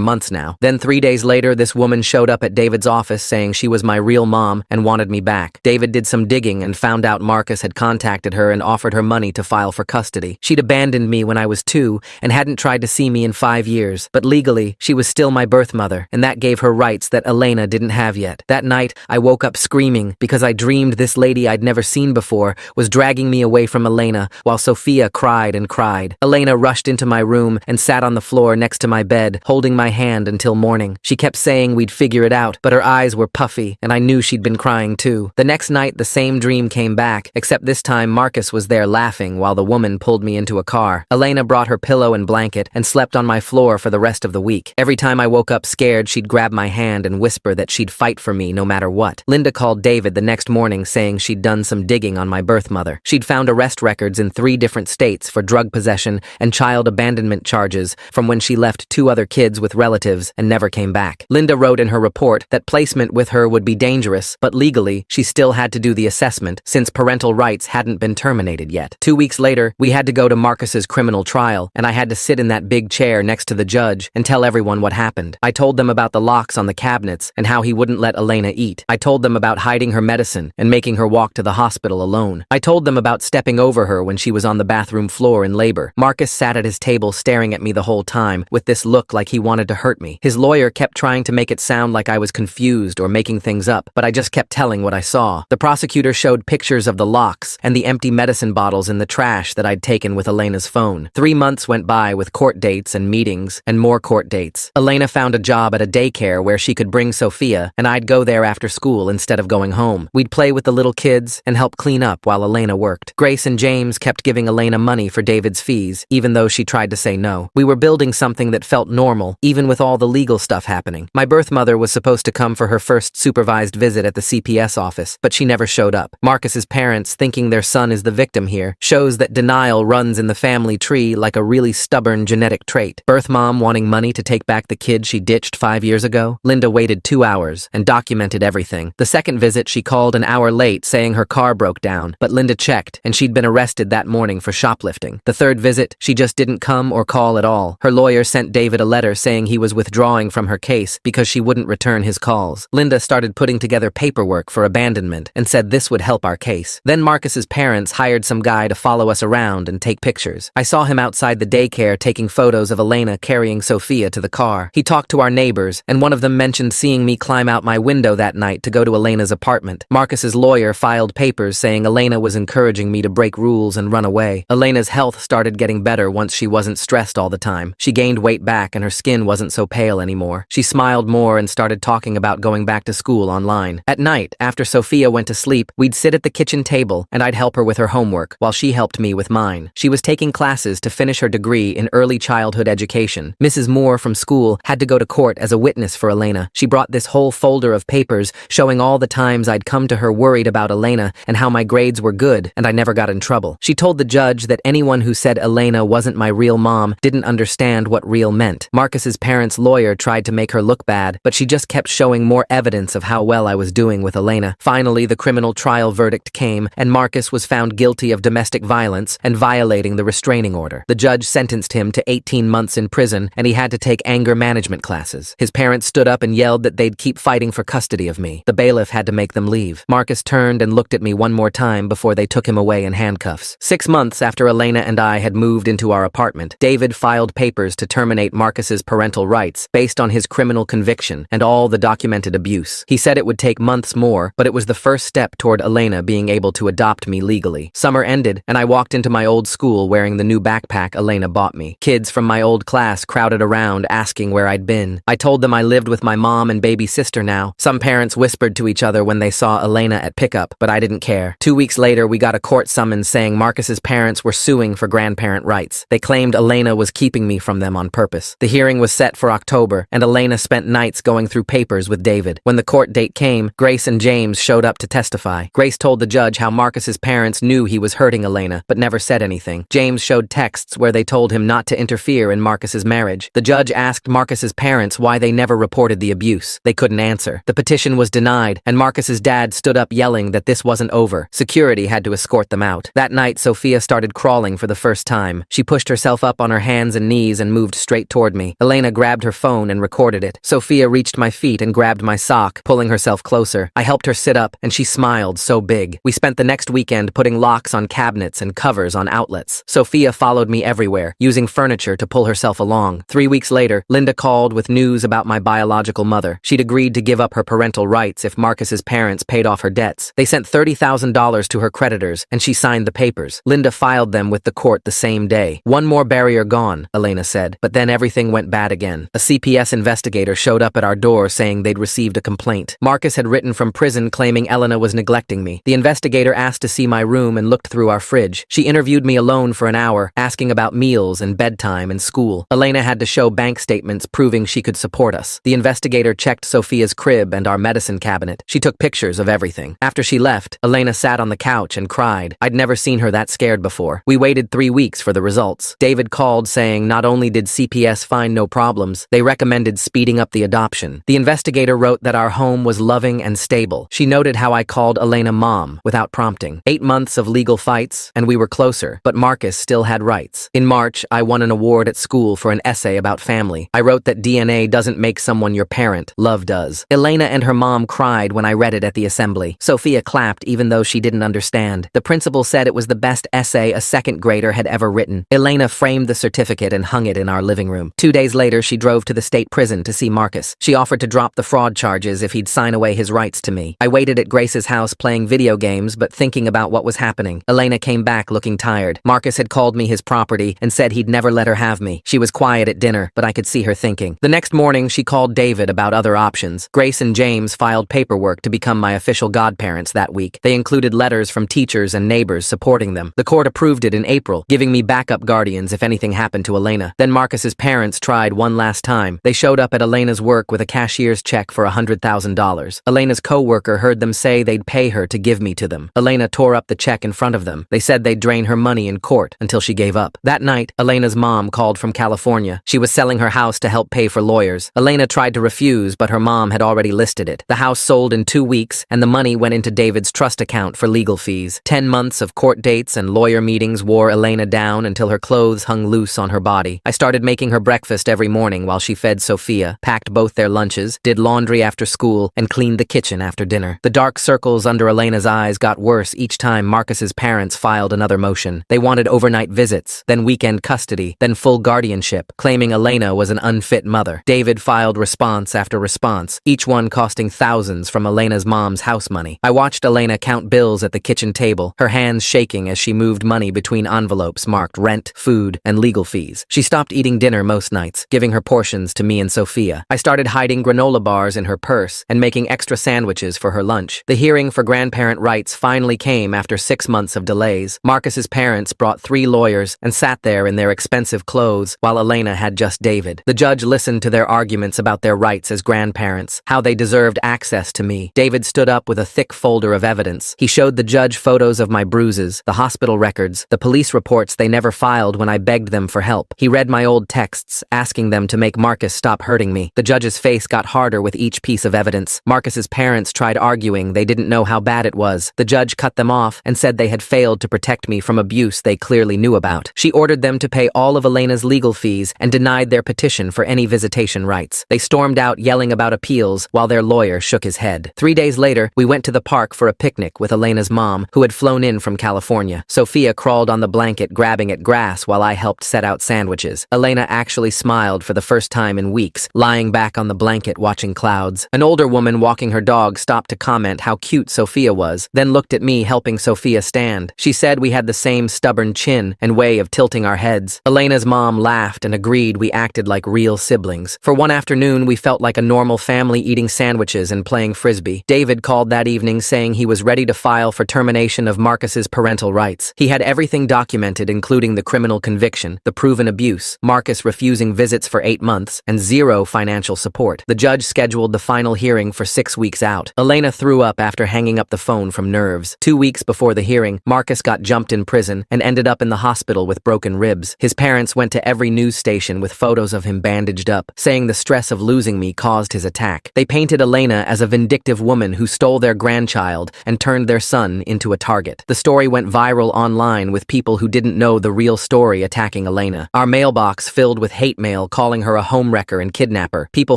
months now. Then 3 days later, this woman showed up at David's office saying she was my real mom and wanted me back. David did some digging and found out Marcus had contacted her and offered her money to file for custody. She'd abandoned me when I was 2 and hadn't tried to see me in 5 years, but legally, she was still my birth mother, and that gave her rights that Elena didn't have yet. That night, I woke up screaming because I dreamed this lady I'd never seen before was dragging me away from Elena while Sophia cried and cried. Elena rushed into my room and sat on the floor next to my bed, holding my hand until morning. She kept saying we'd figure it out, but her eyes were puffy, and I knew she'd been crying too. The next night, the same dream came back, except this time Marcus was there laughing while the woman pulled me into a car. Elena brought her pillow and blanket and slept on my floor for the rest of the week. Every time I woke up scared, she'd grab my hand and whisper that she'd fight for me no matter what. Linda called David the next morning saying she'd done some digging on my birth mother. She'd found arrest records in 3 different states for drug possession and child abandonment charges from when she left 2 other kids with relatives and never came back. Linda wrote in her report that placement with her would be dangerous, but legally, she still had to do the assessment since parental rights hadn't been terminated yet. 2 weeks later, we had to go to Marcus's criminal trial, and I had to sit in that big chair next to the judge and tell everyone what happened. I told them about the locks on the cabinets and how he wouldn't let Elena eat. I told them about hiding her medicine and making her walk to the hospital alone. I told them about stepping over her when she was on the bathroom floor in labor. Marcus sat at his table staring at me the whole time with this look like he wanted to hurt me. His lawyer kept trying to make it sound like I was confused or making things up, but I just kept telling what I saw. The prosecutor showed pictures of the locks and the empty medicine bottles in the trash that I'd taken with Elena's phone. 3 months went by with court dates and meetings and more court dates. Elena found a job at a daycare where she could bring Sophia, and I'd go there after school instead of going home. We'd play with the little kids and help clean up while Elena worked. Grace and James kept giving Elena money for David's fees, even though she tried to say no. We were building something that felt normal, even with all the legal stuff happening. My birth mother was supposed to come for her first supervised visit at the CPS office, but she never showed up. Marcus's parents, thinking their son is the victim here, shows that denial runs in the family tree like a really stubborn genetic trait. Birth mom wanting money to take back the kid she ditched 5 years ago. Linda waited 2 hours and documented everything. The second visit, she called an hour late saying her car broke down, but Linda checked and she'd been arrested that morning for shoplifting. The third visit, she just didn't come or call at all. Her lawyer sent David a letter saying he was withdrawing from her case because she wouldn't return his calls. Linda started putting together paperwork for abandonment and said this would help our case. Then Marcus's parents hired some guy to follow us around and take pictures. I saw him outside the daycare taking photos of Elena carrying Sophia to the car. He talked to our neighbors, and one of them mentioned seeing me climb out my window that night to go to Elena's apartment. Marcus's lawyer filed papers saying Elena was encouraging me to break rules and run away. Elena's health started getting better once she wasn't stressed all the time. She gained weight back and her skin wasn't so pale anymore. She smiled more and started talking about going back to school online. At night, after Sophia went to sleep, we'd sit at the kitchen table and I'd help her with her homework while she helped me with mine. She was taking classes to finish her degree in early childhood education. Mrs. Moore from school had to go to court as a witness for Elena. She brought this whole folder of papers showing all the times I'd come to her worried about Elena and how my grades were good and I never got in trouble. She told the judge that anyone who said Elena wasn't my real mom didn't understand what real meant. Marcus's parents' lawyer tried to make her look bad, but she just kept showing more evidence of how well I was doing with Elena. Finally, the criminal trial verdict came and Marcus was found guilty of domestic violence and violating the restraining order. The judge sentenced him to 18 months in prison and he had to take anger management classes. His parents stood up and yelled that they'd keep fighting for custody of me. The bailiff had to make them leave. Marcus turned and looked at me one more time before they took him away in handcuffs. 6 months after Elena and I had moved into our apartment, David filed papers to terminate Marcus's parental rights based on his criminal conviction and all the documented abuse. He said it would take months more, but it was the first step toward Elena being able to adopt me legally. Summer ended and I walked into my old school wearing the new backpack Elena bought me. Kids from my old class crowded around asking where I'd been. I told them I lived with my mom and baby sister now. Some parents whispered to each other when they saw Elena at pickup, but I didn't care. 2 weeks later, we got a court summons saying Marcus's parents were suing for grandparent rights. They claimed Elena was keeping me from them on purpose. The hearing was set for October, and Elena spent nights going through papers with David. When the court date came, Grace and James showed up to testify. Grace told the judge how Marcus's parents knew he was hurting Elena, but never said anything. James showed texts where they told him not to interfere in Marcus's marriage. The judge asked Marcus's parents why they never reported the abuse. They couldn't answer. The petition was denied, and Marcus's dad stood up yelling that this wasn't over. Security had to escort escort them out. That night, Sophia started crawling for the first time. She pushed herself up on her hands and knees and moved straight toward me. Elena grabbed her phone and recorded it. Sophia reached my feet and grabbed my sock, pulling herself closer. I helped her sit up, and she smiled so big. We spent the next weekend putting locks on cabinets and covers on outlets. Sophia followed me everywhere, using furniture to pull herself along. 3 weeks later, Linda called with news about my biological mother. She'd agreed to give up her parental rights if Marcus's parents paid off her debts. They sent $30,000 to her creditors, and she signed the papers. Linda filed them with the court the same day. One more barrier gone, Elena said, but then everything went bad again. A CPS investigator showed up at our door saying they'd received a complaint. Marcus had written from prison claiming Elena was neglecting me. The investigator asked to see my room and looked through our fridge. She interviewed me alone for an hour, asking about meals and bedtime and school. Elena had to show bank statements proving she could support us. The investigator checked Sophia's crib and our medicine cabinet. She took pictures of everything. After she left, Elena sat on the couch and cried. I'd never seen her that scared before. We waited 3 weeks for the results. David called saying not only did CPS find no problems, they recommended speeding up the adoption. The investigator wrote that our home was loving and stable. She noted how I called Elena mom without prompting. 8 months of legal fights, and we were closer, but Marcus still had rights. In March, I won an award at school for an essay about family. I wrote that DNA doesn't make someone your parent, love does. Elena and her mom cried when I read it at the assembly. Sophia clapped even though she didn't understand. The principal said it was the best essay a second grader had ever written. Elena framed the certificate and hung it in our living room. 2 days later, she drove to the state prison to see Marcus. She offered to drop the fraud charges if he'd sign away his rights to me. I waited at Grace's house playing video games but thinking about what was happening. Elena came back looking tired. Marcus had called me his property and said he'd never let her have me. She was quiet at dinner, but I could see her thinking. The next morning, she called David about other options. Grace and James filed paperwork to become my official godparents that week. They included letters from teachers and neighbors supporting them. The court approved it in April, giving me backup guardians if anything happened to Elena. Then Marcus's parents tried one last time. They showed up at Elena's work with a cashier's check for $100,000. Elena's co-worker heard them say they'd pay her to give me to them. Elena tore up the check in front of them. They said they'd drain her money in court until she gave up. That night, Elena's mom called from California. She was selling her house to help pay for lawyers. Elena tried to refuse, but her mom had already listed it. The house sold in 2 weeks, and the money went into David's trust account for legal fees. 10 months of court dates and lawyer meetings wore Elena down until her clothes hung loose on her body. I started making her breakfast every morning while she fed Sophia, packed both their lunches, did laundry after school, and cleaned the kitchen after dinner. The dark circles under Elena's eyes got worse each time Marcus's parents filed another motion. They wanted overnight visits, then weekend custody, then full guardianship, claiming Elena was an unfit mother. David filed response after response, each one costing thousands from Elena's mom's house money. I watched Elena count bills at the kitchen table, her hands shaking as she moved money between envelopes marked rent, food, and legal fees. She stopped eating dinner most nights, giving her portions to me and Sophia. I started hiding granola bars in her purse and making extra sandwiches for her lunch. The hearing for grandparent rights finally came after 6 months of delays. Marcus's parents brought 3 lawyers and sat there in their expensive clothes while Elena had just David. The judge listened to their arguments about their rights as grandparents, how they deserved access to me. David stood up with a thick folder of evidence. He showed the judge photos of my bruises, the hospital records, the police reports they never filed when I begged them for help. He read my old texts, asking them to make Marcus stop hurting me. The judge's face got harder with each piece of evidence. Marcus's parents tried arguing they didn't know how bad it was. The judge cut them off and said they had failed to protect me from abuse they clearly knew about. She ordered them to pay all of Elena's legal fees and denied their petition for any visitation rights. They stormed out yelling about appeals while their lawyer shook his head. 3 days later, we went to the park for a picnic with Elena's mom, who had flown in from California. Sophia crawled on the blanket grabbing at grass while I helped set out sandwiches. Elena actually smiled for the first time in weeks, lying back on the blanket watching clouds. An older woman walking her dog stopped to comment how cute Sophia was, then looked at me helping Sophia stand. She said we had the same stubborn chin and way of tilting our heads. Elena's mom laughed and agreed we acted like real siblings. For one afternoon, we felt like a normal family eating sandwiches and playing frisbee. David called that evening saying he was ready to file for termination of Marcus's parental rights. He had everything documented, including the criminal conviction, the proven abuse, Marcus refusing visits for 8 months, and 0 financial support. The judge scheduled the final hearing for 6 weeks out. Elena threw up after hanging up the phone from nerves. 2 weeks before the hearing, Marcus got jumped in prison and ended up in the hospital with broken ribs. His parents went to every news station with photos of him bandaged up, saying the stress of losing me caused his attack. They painted Elena as a vindictive woman who stole their grandchild and turned their son into a target. target. The story went viral online with people who didn't know the real story attacking Elena. Our mailbox filled with hate mail calling her a homewrecker and kidnapper. People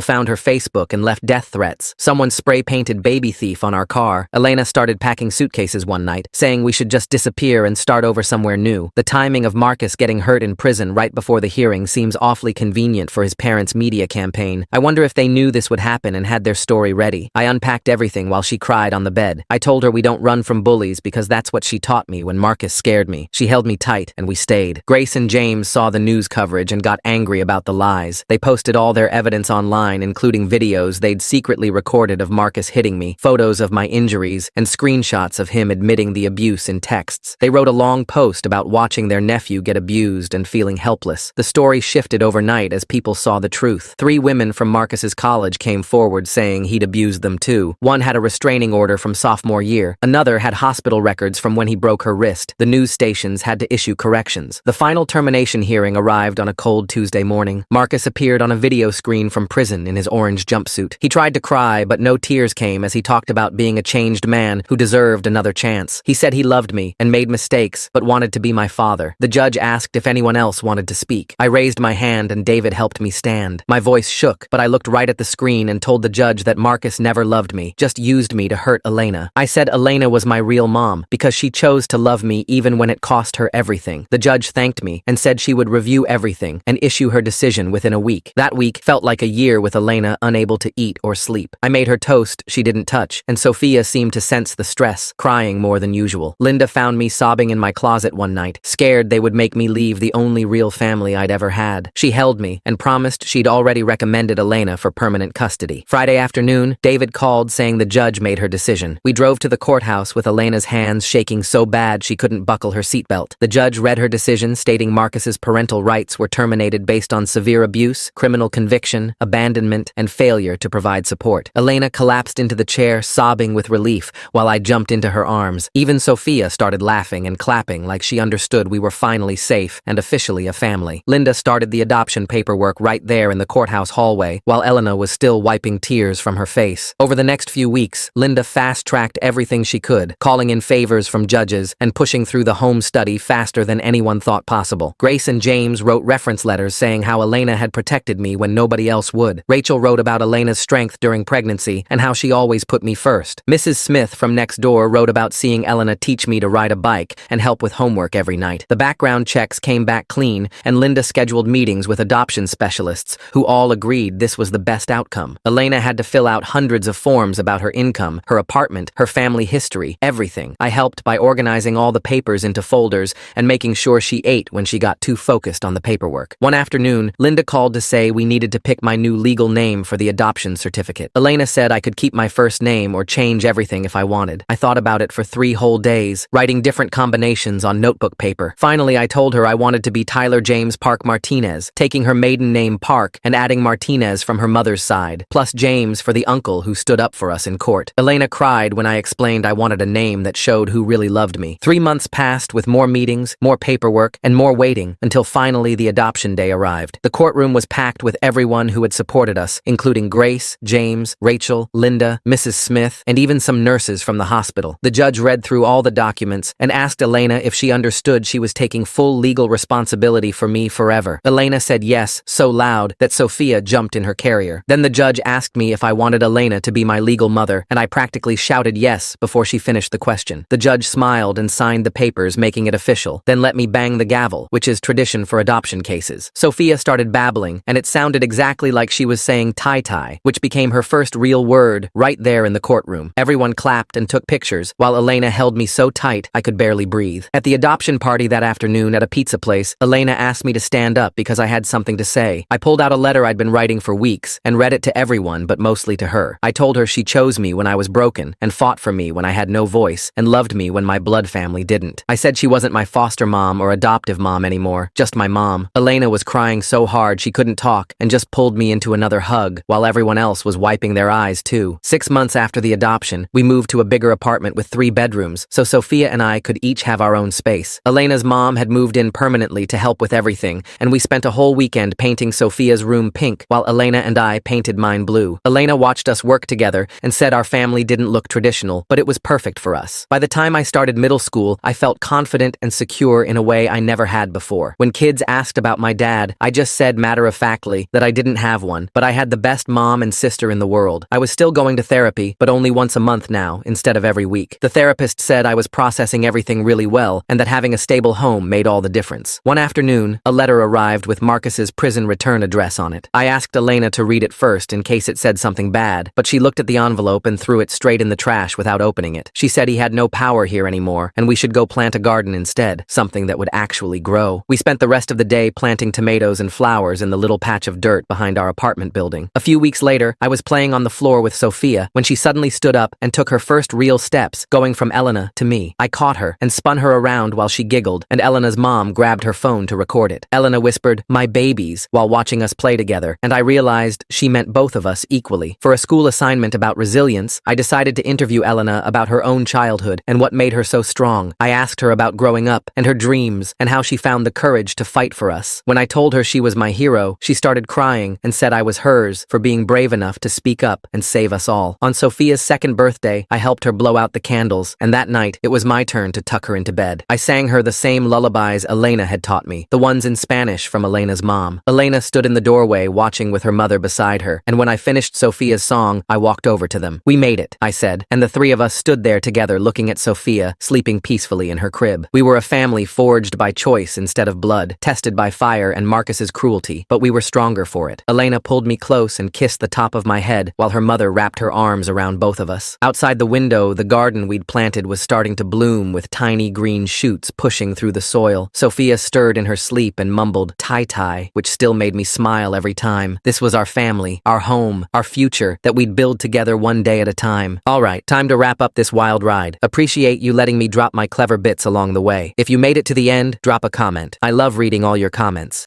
found her Facebook and left death threats. Someone spray-painted baby thief on our car. Elena started packing suitcases one night, saying we should just disappear and start over somewhere new. The timing of Marcus getting hurt in prison right before the hearing seems awfully convenient for his parents' media campaign. I wonder if they knew this would happen and had their story ready. I unpacked everything while she cried on the bed. I told her we don't run from bullies because that's what she taught me when Marcus scared me. She held me tight and we stayed. Grace and James saw the news coverage and got angry about the lies. They posted all their evidence online, including videos they'd secretly recorded of Marcus hitting me, photos of my injuries, and screenshots of him admitting the abuse in texts. They wrote a long post about watching their nephew get abused and feeling helpless. The story shifted overnight as people saw the truth. 3 women from Marcus's college came forward saying he'd abused them too. One had a restraining order from sophomore year. Another had hospital records from when he broke her wrist. The news stations had to issue corrections. The final termination hearing arrived on a cold Tuesday morning. Marcus appeared on a video screen from prison in his orange jumpsuit. He tried to cry, but no tears came as he talked about being a changed man who deserved another chance. He said he loved me and made mistakes, but wanted to be my father. The judge asked if anyone else wanted to speak. I raised my hand and David helped me stand. My voice shook, but I looked right at the screen and told the judge that Marcus never loved me, just used me to hurt Elena. I said Elena was my real mom because she chose to love me even when it cost her everything. The judge thanked me and said she would review everything and issue her decision within a week. That week felt like a year with Elena unable to eat or sleep. I made her toast she didn't touch, and Sophia seemed to sense the stress, crying more than usual. Linda found me sobbing in my closet one night, scared they would make me leave the only real family I'd ever had. She held me and promised she'd already recommended Elena for permanent custody. Friday afternoon, David called saying the judge made her decision. We drove to the courthouse with Elena's hands shaking so bad she couldn't buckle her seatbelt. The judge read her decision stating Marcus's parental rights were terminated based on severe abuse, criminal conviction, abandonment, and failure to provide support. Elena collapsed into the chair, sobbing with relief, while I jumped into her arms. Even Sophia started laughing and clapping like she understood we were finally safe and officially a family. Linda started the adoption paperwork right there in the courthouse hallway, while Elena was still wiping tears from her face. Over the next few weeks, Linda fast-tracked everything she could, calling in favors from judges and pushing through the home study faster than anyone thought possible. Grace and James wrote reference letters saying how Elena had protected me when nobody else would. Rachel wrote about Elena's strength during pregnancy and how she always put me first. Mrs. Smith from next door wrote about seeing Elena teach me to ride a bike and help with homework every night. The background checks came back clean, and Linda scheduled meetings with adoption specialists who all agreed this was the best outcome. Elena had to fill out hundreds of forms about her income, her apartment, her family history, everything. I helped by organizing all the papers into folders and making sure she ate when she got too focused on the paperwork. One afternoon, Linda called to say we needed to pick my new legal name for the adoption certificate. Elena said I could keep my first name or change everything if I wanted. I thought about it for 3 whole days, writing different combinations on notebook paper. Finally, I told her I wanted to be Tyler James Park Martinez, taking her maiden name Park and adding Martinez from her mother's side, plus James for the uncle who stood up for us in court. Elena cried when I explained I wanted a name that showed who really loved me. 3 months passed with more meetings, more paperwork, and more waiting until finally the adoption day arrived. The courtroom was packed with everyone who had supported us, including Grace, James, Rachel, Linda, Mrs. Smith, and even some nurses from the hospital. The judge read through all the documents and asked Elena if she understood she was taking full legal responsibility for me forever. Elena said yes, so loud that Sophia jumped in her carrier. Then the judge asked me if I wanted Elena to be my legal mother, and I practically shouted yes before she finished the question. The judge smiled and signed the papers, making it official, then let me bang the gavel, which is tradition for adoption cases. Sophia started babbling, and it sounded exactly like she was saying tie-tie, which became her first real word right there in the courtroom. Everyone clapped and took pictures, while Elena held me so tight I could barely breathe. At the adoption party that afternoon at a pizza place, Elena asked me to stand up because I had something to say. I pulled out a letter I'd been writing for weeks and read it to everyone, but mostly to her. I told her she chose me when I was broken and fought for me when I had no voice and loved me when my blood family didn't. I said she wasn't my foster mom or adoptive mom anymore, just my mom. Elena was crying so hard she couldn't talk and just pulled me into another hug while everyone else was wiping their eyes too. 6 months after the adoption, we moved to a bigger apartment with 3 bedrooms so Sophia and I could each have our own space. Elena's mom had moved in permanently to help with everything, and we spent a whole weekend painting Sophia's room pink while Elena and I painted mine blue. Elena watched us work together and said our family didn't look traditional, but it was perfect for us. By the time I started middle school, I felt confident and secure in a way I never had before. When kids asked about my dad, I just said matter-of-factly that I didn't have one, but I had the best mom and sister in the world. I was still going to therapy, but only once a month now, instead of every week. The therapist said I was processing everything really well, and that having a stable home made all the difference. One afternoon, a letter arrived with Marcus's prison return address on it. I asked Elena to read it first in case it said something bad, but she looked at the envelope and threw it straight in the trash without opening it. She said he had no power here anymore, and we should go plant a garden instead, something that would actually grow. We spent the rest of the day planting tomatoes and flowers in the little patch of dirt behind our apartment building. A few weeks later, I was playing on the floor with Sophia when she suddenly stood up and took her first real steps, going from Elena to me. I caught her and spun her around while she giggled, and Elena's mom grabbed her phone to record it. Elena whispered, "My babies," while watching us play together, and I realized she meant both of us equally. For a school assignment about resilience, I decided to interview Elena about her own childhood and what made her so strong. I asked her about growing up and her dreams and how she found the courage to fight for us. When I told her she was my hero, she started crying and said I was hers for being brave enough to speak up and save us all. On Sophia's second birthday, I helped her blow out the candles, and that night, it was my turn to tuck her into bed. I sang her the same lullabies Elena had taught me, the ones in Spanish from Elena's mom. Elena stood in the doorway watching with her mother beside her, and when I finished Sophia's song, I walked over to them. "We made it," I said, and the three of us stood there together looking at Sophia, sleeping peacefully in her crib. We were a family forged by choice instead of blood, tested by fire and Marcus's cruelty, but we were stronger for it. Elena pulled me close and kissed the top of my head, while her mother wrapped her arms around both of us. Outside the window, the garden we'd planted was starting to bloom with tiny green shoots pushing through the soil. Sophia stirred in her sleep and mumbled, "Tai-tai," which still made me smile every time. This was our family, our home, our future that we'd build together one day at a time. All right, time to wrap up this wild ride. Appreciate you letting me drop my clever bits along the way. If you made it to the end, drop a comment. I love reading all your comments.